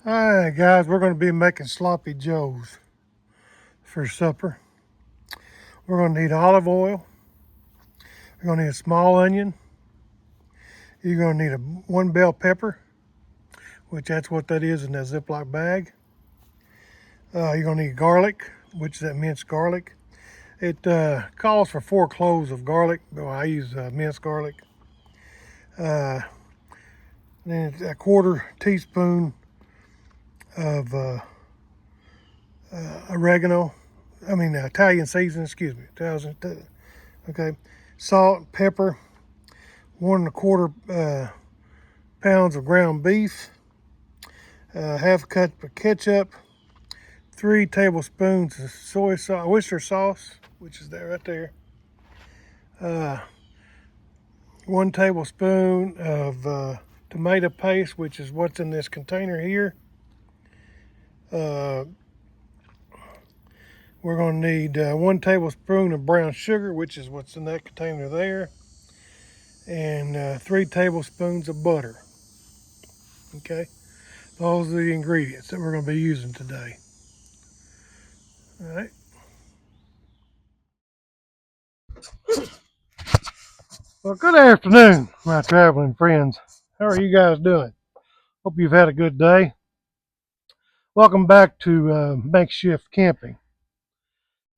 Alright guys, we're going to be making sloppy joes for supper. We're going to need olive oil. We're going to need a small onion. You're going to need one bell pepper, which that's what that is in that Ziploc bag. You're going to need garlic, which is that minced garlic. It calls for 4 cloves of garlic. Well, I use minced garlic. Then it's a quarter teaspoon of oregano. Italian seasoning, excuse me. Okay. Salt, pepper, 1 1/4 pounds of ground beef, half a cup of ketchup, 3 tablespoons of soy sauce, oyster sauce, which is there right there. 1 tablespoon of tomato paste, which is what's in this container here. We're going to need 1 tablespoon of brown sugar, which is what's in that container there, and 3 tablespoons of butter. Okay, those are the ingredients that we're going to be using today. All right. Well, good afternoon, my traveling friends. How are you guys doing? Hope you've had a good day. Welcome back to Makeshift Camping.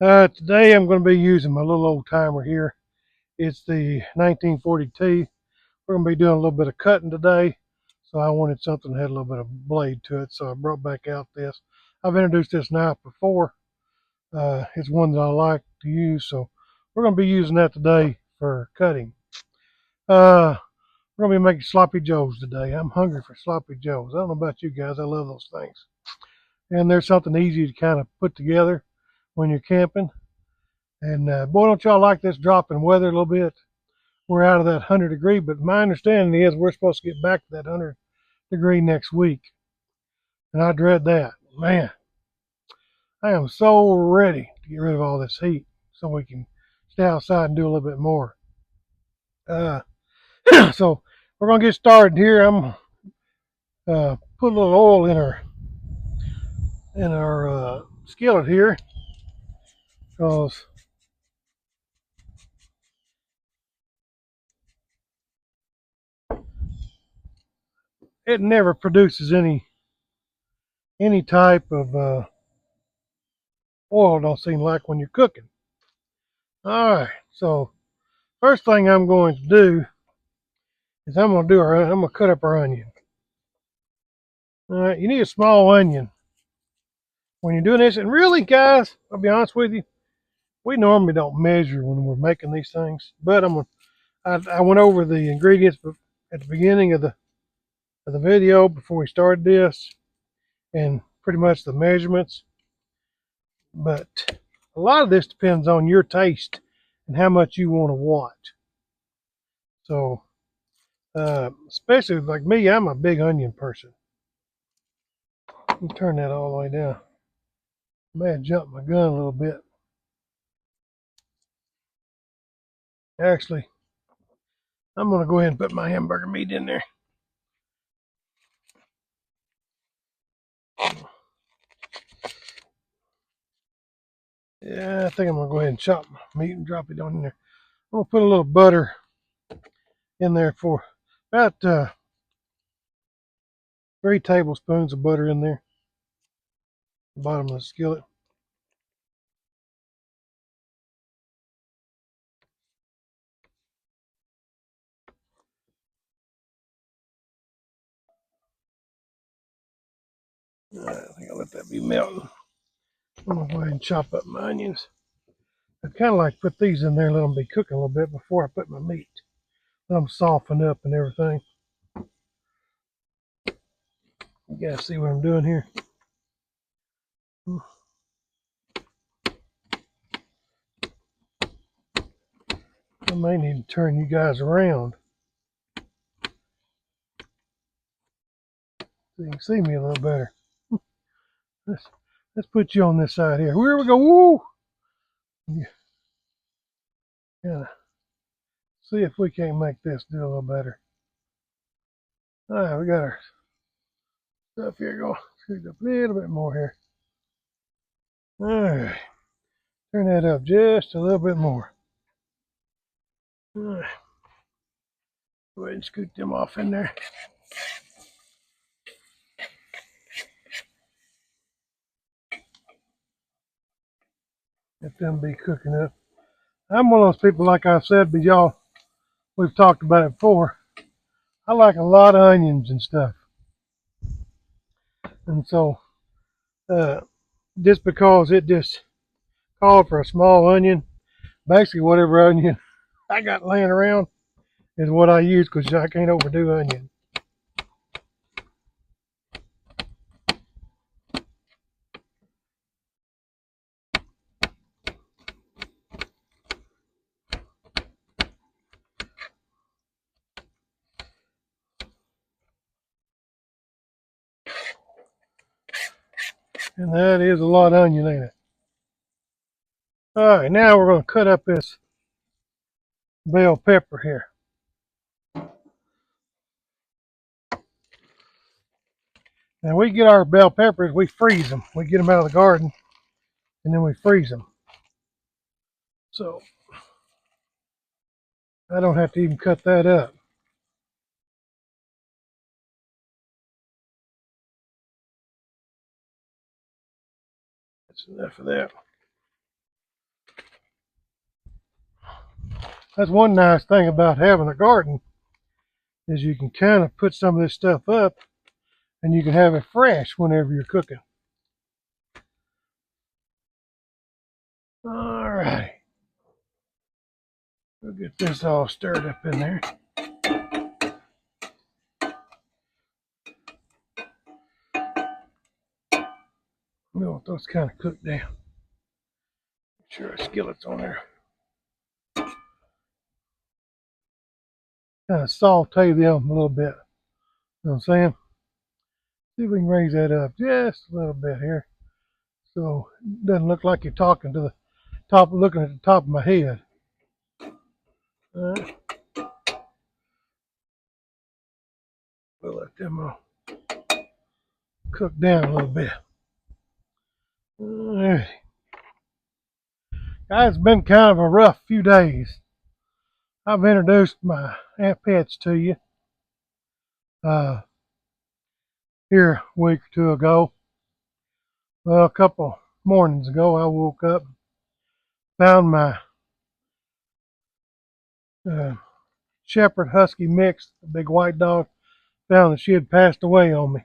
Today I'm going to be using my little old timer here. It's the 1940T. We're going to be doing a little bit of cutting today, so I wanted something that had a little bit of blade to it, so I brought back out this. I've introduced this knife before. It's one that I like to use, so we're going to be using that today for cutting. We're going to be making sloppy joes today. I'm hungry for sloppy joes. I don't know about you guys. I love those things. And there's something easy to kind of put together when you're camping. And boy, don't y'all like this drop in weather a little bit. We're out of that 100-degree, but my understanding is we're supposed to get back to that 100-degree next week. And I dread that. Man, I am so ready to get rid of all this heat so we can stay outside and do a little bit more. So we're going to get started here. I'm put a little oil in our skillet here, because it never produces any type of oil, don't seem like, when you're cooking. All right, so first thing I'm going to do is I'm going to cut up our onion. All right, you need a small onion when you're doing this. And really, guys, I'll be honest with you, we normally don't measure when we're making these things, but I went over the ingredients at the beginning of the video before we started this, and pretty much the measurements. But a lot of this depends on your taste and how much you want to watch. So, especially like me, I'm a big onion person. Let me turn that all the way down. I may have jumped my gun a little bit. Actually, I'm going to go ahead and put my hamburger meat in there. Yeah, I think I'm going to go ahead and chop my meat and drop it on in there. I'm going to put a little butter in there for about 3 tablespoons of butter in there. The bottom of the skillet. I think I'll let that be melting. I'm going to go ahead and chop up my onions. I kind of like put these in there and let them be cooking a little bit before I put my meat. Let them soften up and everything. You guys see what I'm doing here? I may need to turn you guys around so you can see me a little better. Let's put you on this side here. Here we go. Woo! Yeah. See if we can't make this do a little better. All right, we got our Stuff here, go scoot up a little bit more here. All right, turn that up just a little bit more. All right, go ahead and scoot them off in there. Let them be cooking up. I'm one of those people, like I said, but y'all, we've talked about it before. I like a lot of onions and stuff. And so, uh, just because it just called for a small onion, basically whatever onion I got laying around is what I use because I can't overdo onion. And that is a lot of onion, ain't it? All right, now we're going to cut up this bell pepper here. Now we get our bell peppers, we freeze them. We get them out of the garden and then we freeze them. So I don't have to even cut that up. That's enough of that. That's one nice thing about having a garden is you can kind of put some of this stuff up and you can have it fresh whenever you're cooking. All right. We'll get this all stirred up in there. We want those kind of cooked down. Make sure our skillet's on there. Kind of saute them a little bit. You know what I'm saying? See if we can raise that up just a little bit here. So it doesn't look like you're talking to the top, looking at the top of my head. We'll let them cook down a little bit. Alright. Guys, it's been kind of a rough few days. I've introduced my pets to you here a week or two ago. Well, a couple mornings ago, I woke up, found my shepherd husky mix, the big white dog, found that she had passed away on me.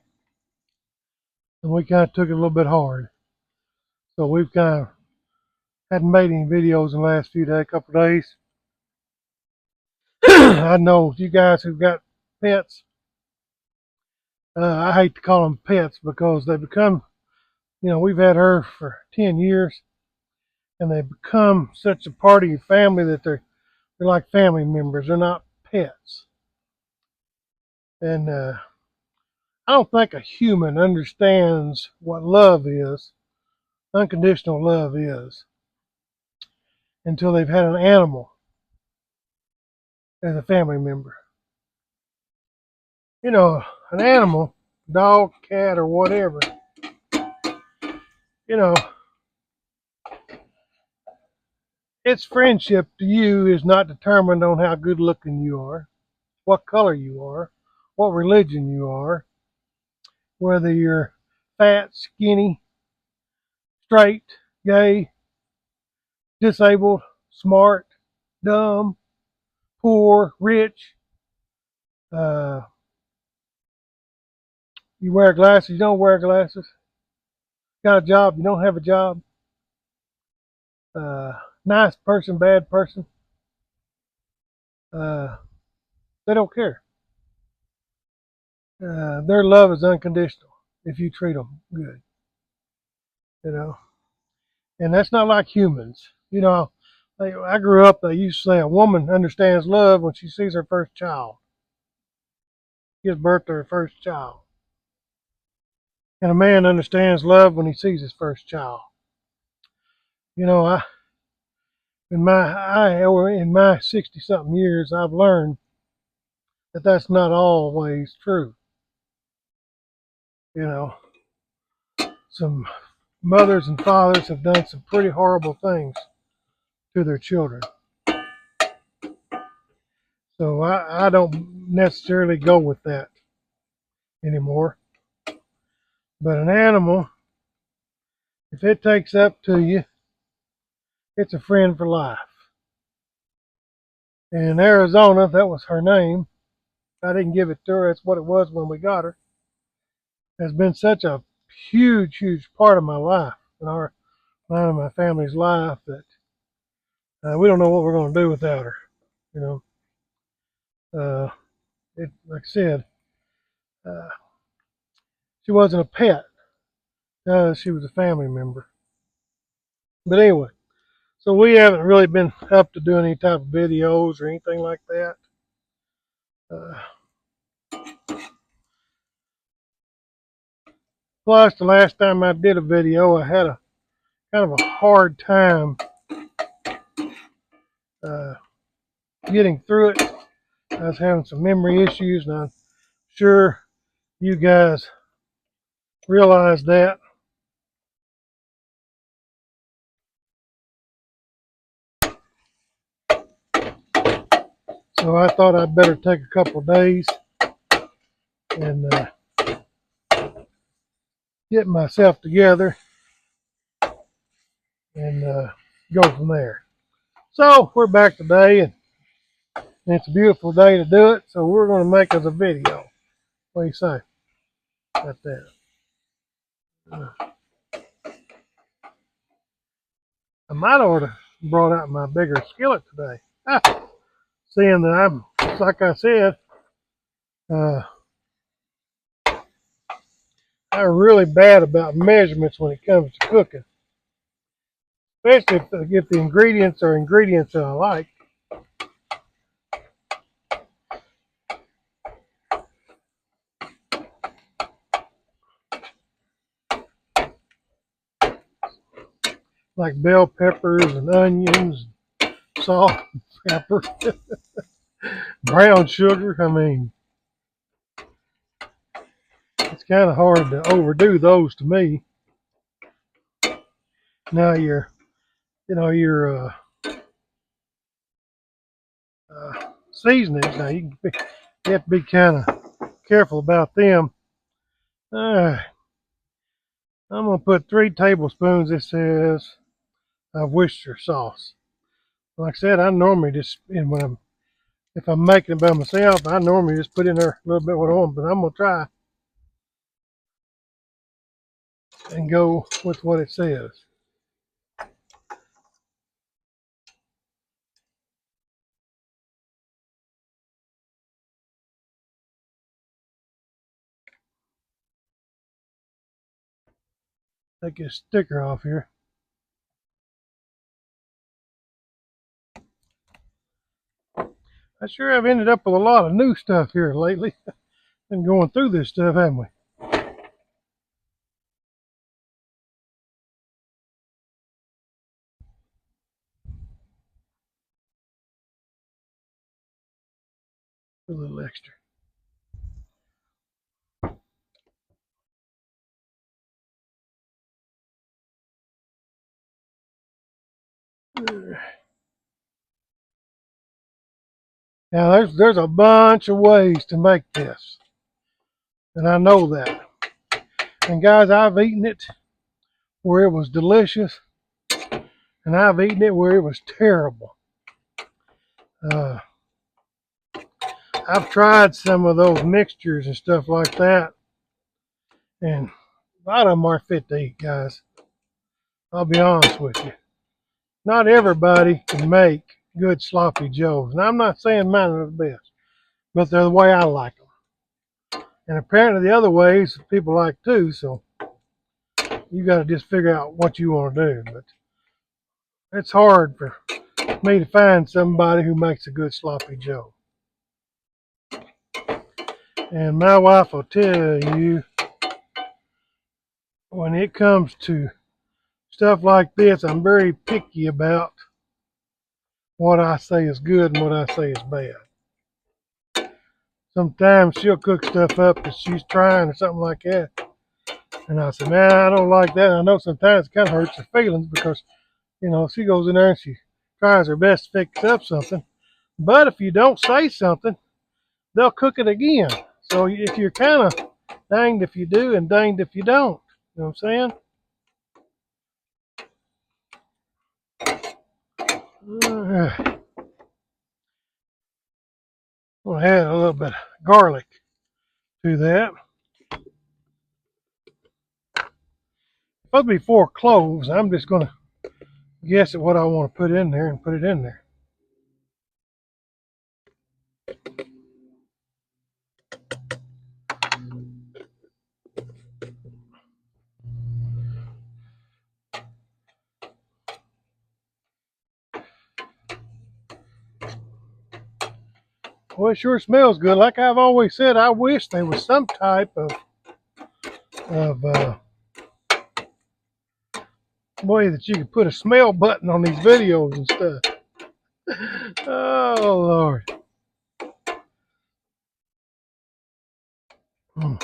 And we kind of took it a little bit hard. So we've kind of hadn't made any videos in the last few days, couple of days. I know you guys who've got pets, I hate to call them pets because they become, we've had her for 10 years and they become such a part of your family that they're like family members. They're not pets. And I don't think a human understands what love is, unconditional love is, until they've had an animal as a family member. An animal, dog, cat, or whatever, you know, its friendship to you is not determined on how good looking you are, what color you are, what religion you are, whether you're fat, skinny, straight, gay, disabled, smart, dumb, poor, rich, uh, you wear glasses, you don't wear glasses, got a job, you don't have a job, nice person, bad person, they don't care. Their love is unconditional if you treat them good, you know. And that's not like humans. I grew up, they used to say a woman understands love when she sees her first child, gives birth to her first child. And a man understands love when he sees his first child. You know, in my 60 something years, I've learned that that's not always true. You know, some mothers and fathers have done some pretty horrible things to their children. So I don't necessarily go with that anymore. But an animal, if it takes up to you, it's a friend for life. And in Arizona, that was her name. I didn't give it to her. That's what it was when we got her. Has been such a huge, huge part of my life and mine and my family's life that we don't know what we're going to do without her. You like I said, uh, she wasn't a pet. She was a family member. But anyway, so we haven't really been up to doing any type of videos or anything like that. Uh, Plus, the last time I did a video, I had a kind of a hard time uh, getting through it. I was having some memory issues, and I'm sure you guys realize that. So I thought I'd better take a couple of days and get myself together and go from there. So we're back today, and it's a beautiful day to do it. So we're going to make us a video. What do you say about that? I might ought to brought out my bigger skillet today. Seeing that I'm, like I said, uh, I'm really bad about measurements when it comes to cooking, especially if the ingredients are ingredients that I like. Like bell peppers and onions, salt, pepper, brown sugar. I mean, it's kind of hard to overdo those to me. Now your seasonings. Now you have to be kind of careful about them. Uh, I'm gonna put 3 tablespoons. It says of Worcester sauce. Like I said, I normally just if I'm making it by myself, I normally just put in there a little bit what I want. But I'm gonna try and go with what it says. Take this sticker off here. I sure have ended up with a lot of new stuff here lately. Been going through this stuff, haven't we? A little extra. Now there's a bunch of ways to make this, and I know that. And guys, I've eaten it where it was delicious, and I've eaten it where it was terrible. Uh, I've tried some of those mixtures and stuff like that, and a lot of them are fit to eat, guys. I'll be honest with you. Not everybody can make good sloppy joes, and I'm not saying mine are the best, but they're the way I like them. And apparently the other ways people like too, so you got to just figure out what you want to do. But it's hard for me to find somebody who makes a good sloppy joe. And my wife will tell you, when it comes to stuff like this, I'm very picky about what I say is good and what I say is bad. Sometimes she'll cook stuff up that she's trying or something like that, And I said, man, I don't like that. And I know sometimes it kind of hurts her feelings because, she goes in there and she tries her best to fix up something. But if you don't say something, they'll cook it again. So if you're kind of danged if you do and danged if you don't. You know what I'm saying? We'll add a little bit of garlic to that. Supposed to be 4 cloves. I'm just going to guess at what I want to put in there and put it in there. Well, it sure smells good. Like I've always said, I wish there was some type of way that you could put a smell button on these videos and stuff. Oh, Lord. Mm.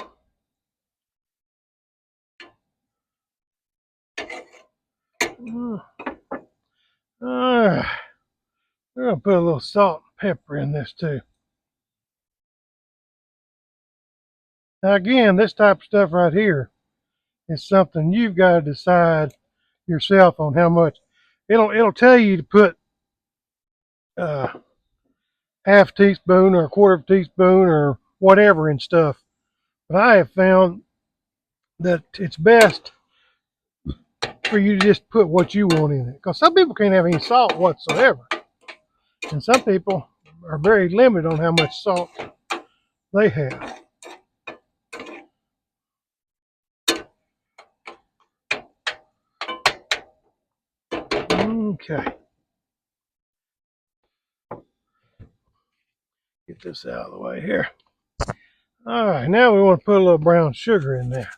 All right. We're going to put a little salt and pepper in this too. Now, again, this type of stuff right here is something you've got to decide yourself on how much. It'll tell you to put uh, half a teaspoon or a quarter of a teaspoon or whatever in stuff. But I have found that it's best for you to just put what you want in it. Because some people can't have any salt whatsoever. And some people are very limited on how much salt they have. Okay. Get this out of the way here. All right, now we want to put a little brown sugar in there.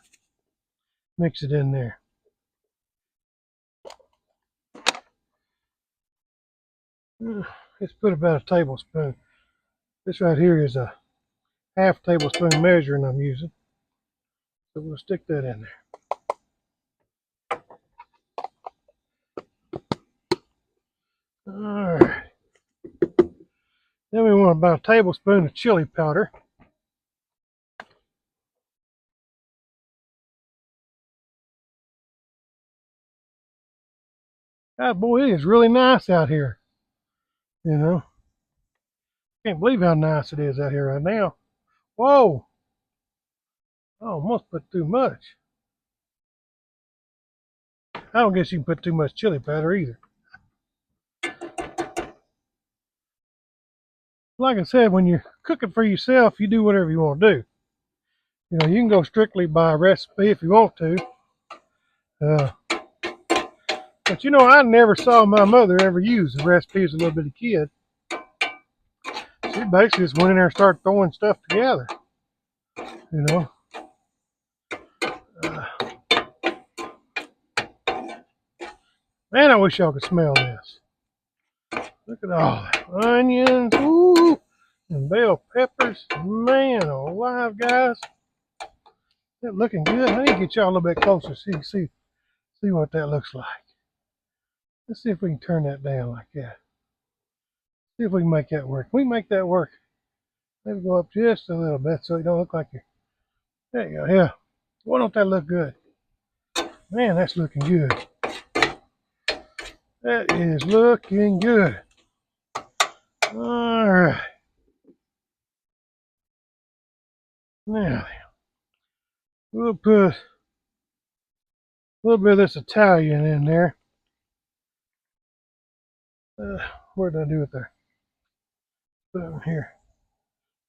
Mix it in there. Let's put about a tablespoon. This right here is a half tablespoon measuring I'm using. So we'll stick that in there. All right. Then we want about a tablespoon of chili powder. God, boy, it is really nice out here. Can't believe how nice it is out here right now. Whoa! I almost put too much. I don't guess you can put too much chili powder either. Like I said, when you're cooking for yourself, you do whatever you want to do. You can go strictly by recipe if you want to. But I never saw my mother ever use the recipe as a little bitty kid. She basically just went in there and started throwing stuff together. You know. Man, I wish y'all could smell this. Look at all the onions, ooh, and bell peppers. Man, alive, guys. They're looking good. I need to get y'all a little bit closer so you can see what that looks like. Let's see if we can turn that down like that. See if we can make that work. We can make that work. Maybe go up just a little bit so it don't look like you're. There you go. Yeah. Why don't that look good? Man, that's looking good. That is looking good. All right. Now, we'll put a little bit of this Italian in there. Where did I do it there? Put it in here.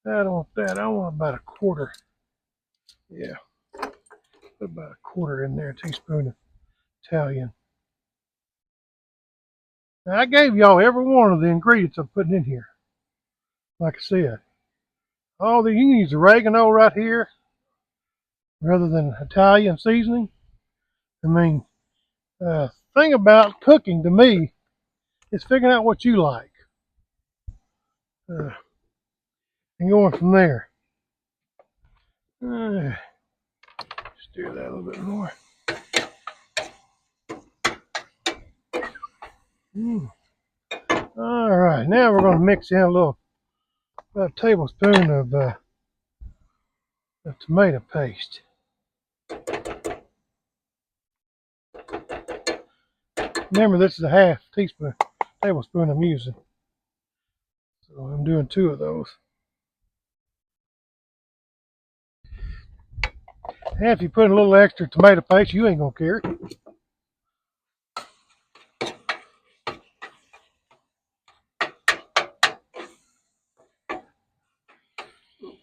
I don't want that. I want about a quarter. Yeah. Put about a quarter in there, a teaspoon of Italian. Now, I gave y'all every one of the ingredients I'm putting in here. Like I said, all the you can use oregano right here rather than Italian seasoning. I mean, thing about cooking to me is figuring out what you like and going from there. Just Stir that a little bit more. All right, now we're going to mix in about a tablespoon of tomato paste. Remember, this is a half tablespoon I'm using. So I'm doing 2 of those. And if you put a little extra tomato paste, you ain't going to care.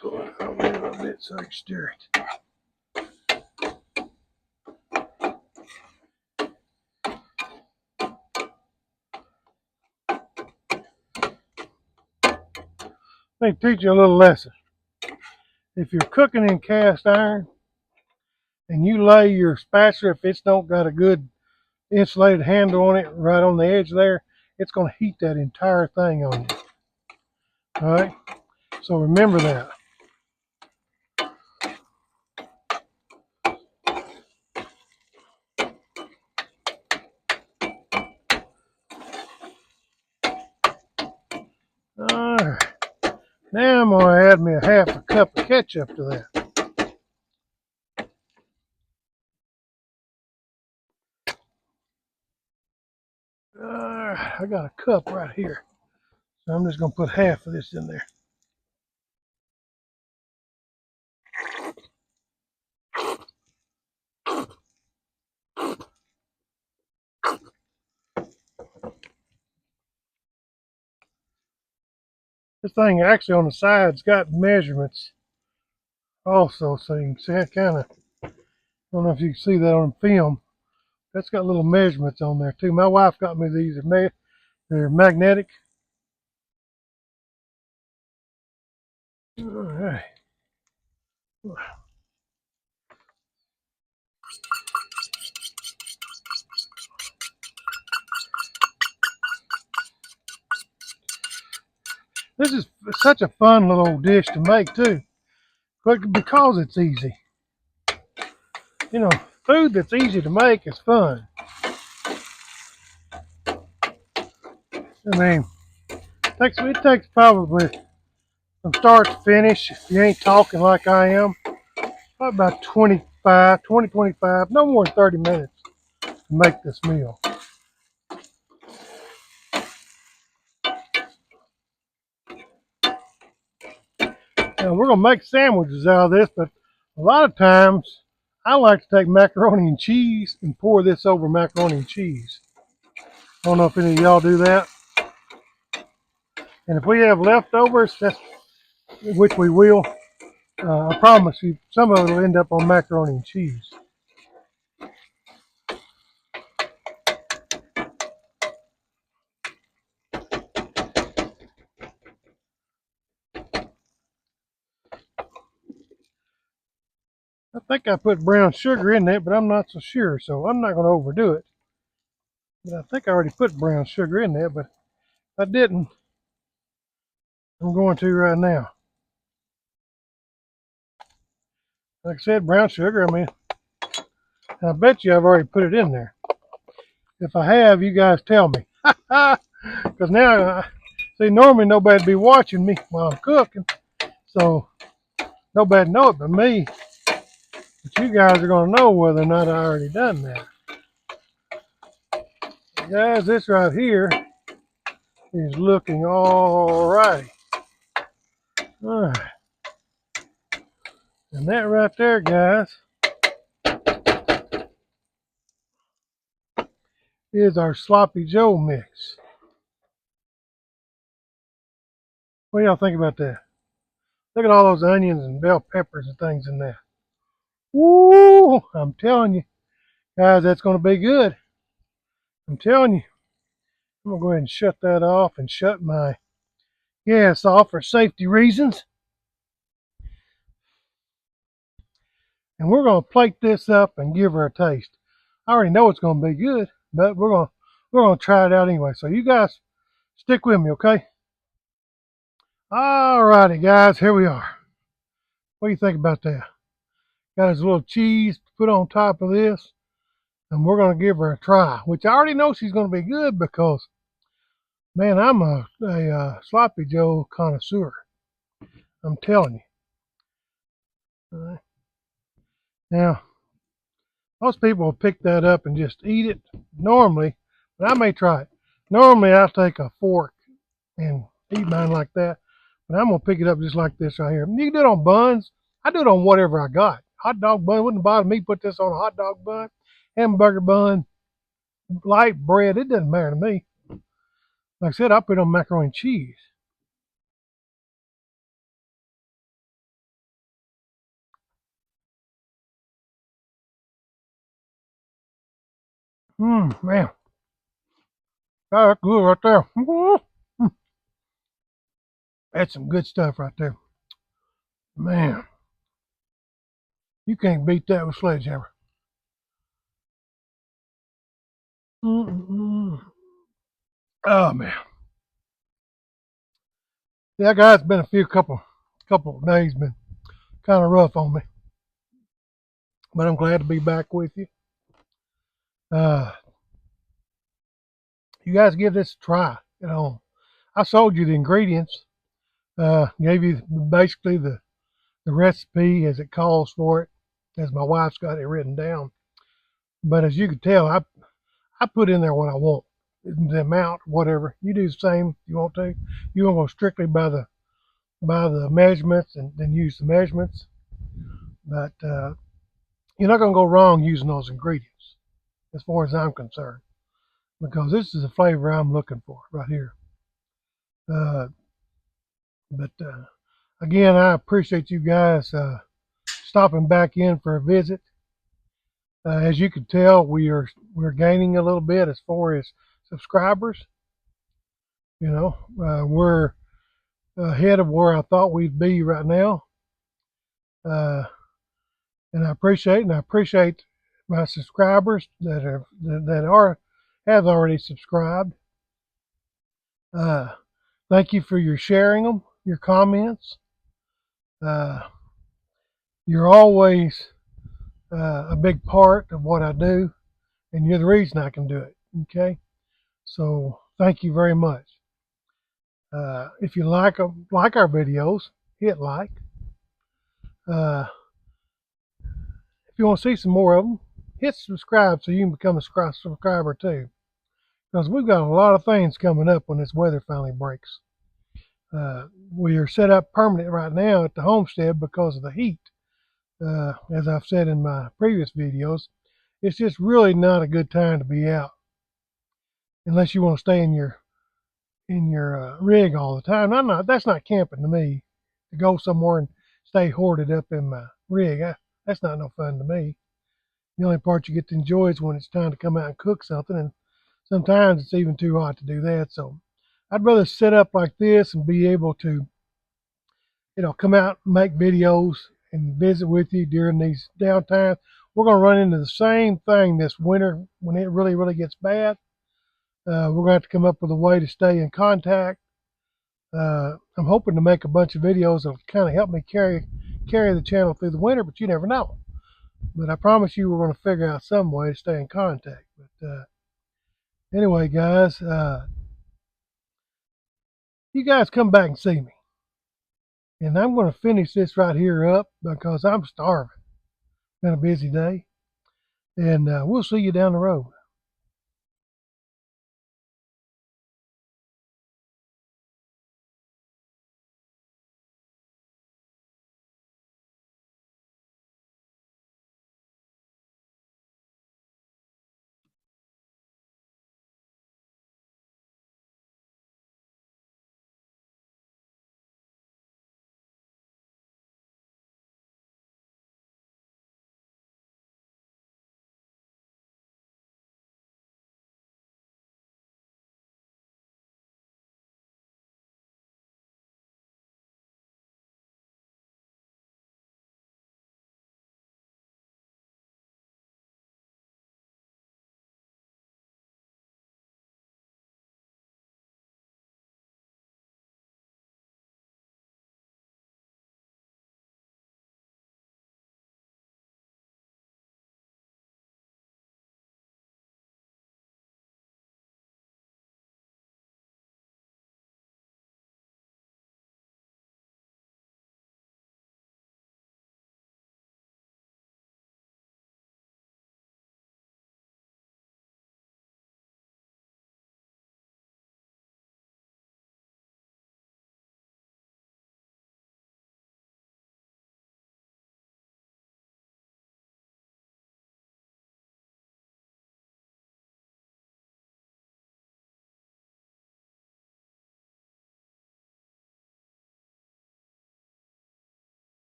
Pull it out a little bit so I can stir it. Let me teach you a little lesson. If you're cooking in cast iron and you lay your spatula, if it's don't got a good insulated handle on it right on the edge there, it's going to heat that entire thing on you. All right, so remember that. All right, now I'm going to add me a half a cup of ketchup to that. I got a cup right here, so I'm just going to put half of this in there. This thing actually on the side's got measurements also, so you can see it kind of, I don't know if you can see that on film. That's got little measurements on there too. My wife got me these. They're magnetic. All right. This is such a fun little dish to make too, but because it's easy. You know, food that's easy to make is fun. I mean, it takes probably from start to finish, if you ain't talking like I am, probably about 25, no more than 30 minutes to make this meal. Now, we're going to make sandwiches out of this, but a lot of times I like to take macaroni and cheese and pour this over macaroni and cheese. I don't know if any of y'all do that. And if we have leftovers, which we will, I promise you, some of it will end up on macaroni and cheese. I think I put brown sugar in that, but I'm not so sure, so I'm not going to overdo it. But I think I already put brown sugar in there, but if I didn't, I'm going to right now. Like I said, brown sugar, I mean, I bet you I've already put it in there. If I have, you guys tell me. Because now, see, normally nobody'd be watching me while I'm cooking, so nobody know it but me. But you guys are going to know whether or not I already done that. Guys, this right here is looking all right. All right. And that right there, guys, is our Sloppy Joe mix. What do y'all think about that? Look at all those onions and bell peppers and things in there. Woo! I'm telling you, guys, that's going to be good. I'm telling you. I'm going to go ahead and shut that off and shut my gas off for safety reasons. And we're going to plate this up and give her a taste. I already know it's going to be good, but we're going to try it out anyway. So you guys stick with me, okay? All righty, guys, here we are. What do you think about that? Got his little cheese to put on top of this, and we're going to give her a try, which I already know she's going to be good because, man, I'm a sloppy Joe connoisseur. I'm telling you. Now, most people will pick that up and just eat it normally, but I may try it. Normally, I'll take a fork and eat mine like that, but I'm going to pick it up just like this right here. You can do it on buns. I do it on whatever I got. Hot dog bun, wouldn't bother me put this on a hot dog bun, hamburger bun, light bread. It doesn't matter to me. Like I said, I put it on macaroni and cheese. Man. That's good right there. That's some good stuff right there. Man, you can't beat that with sledgehammer. Mm-mm. Oh man. Yeah, guys, it's been a couple of days, been kind of rough on me, but I'm glad to be back with you. Uh, you guys give this a try at home. I sold you the ingredients, gave you basically the recipe as it calls for it, as my wife's got it written down. But as you can tell, I put in there what I want, the amount, whatever. You do the same if you want to. You want to go strictly by the measurements and then use the measurements. But you're not going to go wrong using those ingredients, as far as I'm concerned, because this is the flavor I'm looking for right here. Uh, but again, I appreciate you guys stopping back in for a visit. As you can tell, we're gaining a little bit as far as subscribers. You know, we're ahead of where I thought we'd be right now. Uh, and I appreciate my subscribers that are have already subscribed. Uh, thank you for your sharing them, your comments. Uh, you're always a big part of what I do, and you're the reason I can do it. Okay, so thank you very much. If you like our videos, hit like. Uh, if you want to see some more of them, hit subscribe so you can become a subscriber too. Because we've got a lot of things coming up when this weather finally breaks. We are set up permanent right now at the homestead because of the heat. As I've said in my previous videos, it's just really not a good time to be out unless you want to stay in your rig all the time. That's not camping to me. To go somewhere and stay hoarded up in my rig, that's not no fun to me. The only part you get to enjoy is when it's time to come out and cook something, and sometimes it's even too hot to do that. So I'd rather set up like this and be able to, come out and make videos and visit with you during these downtimes. We're going to run into the same thing this winter when it really, really gets bad. We're going to have to come up with a way to stay in contact. I'm hoping to make a bunch of videos that'll kind of help me carry the channel through the winter, but you never know. But I promise you we're going to figure out some way to stay in contact. But anyway, guys, you guys come back and see me. And I'm going to finish this right here up because I'm starving. Been a busy day. And we'll see you down the road.